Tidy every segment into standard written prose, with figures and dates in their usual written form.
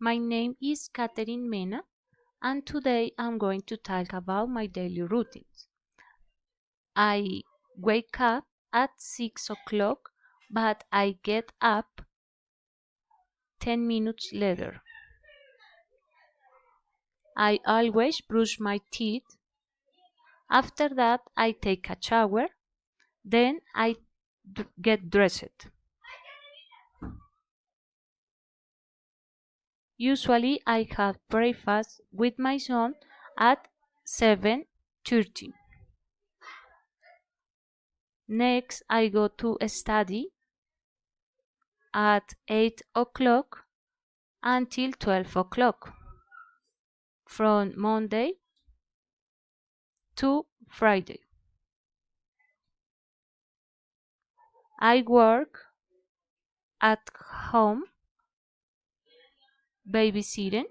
My name is Catherine Mena, and today I'm going to talk about my daily routines. I wake up at 6 o'clock, but I get up 10 minutes later. I always brush my teeth. After that, I take a shower. Then I get dressed. Usually, I have breakfast with my son at 7:30. Next, I go to study at 8 o'clock until 12 o'clock, from Monday to Friday. I work at home babysitting.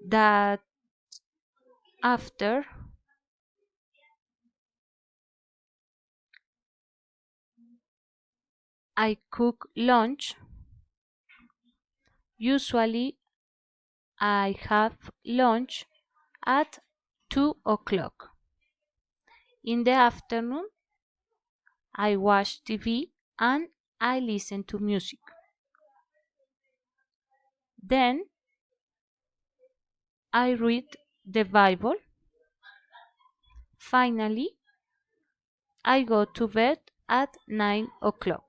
That after I cook lunch. Usually I have lunch at 2 o'clock. In the afternoon, I watch TV and I listen to music. Then I read the Bible. Finally, I go to bed at 9 o'clock.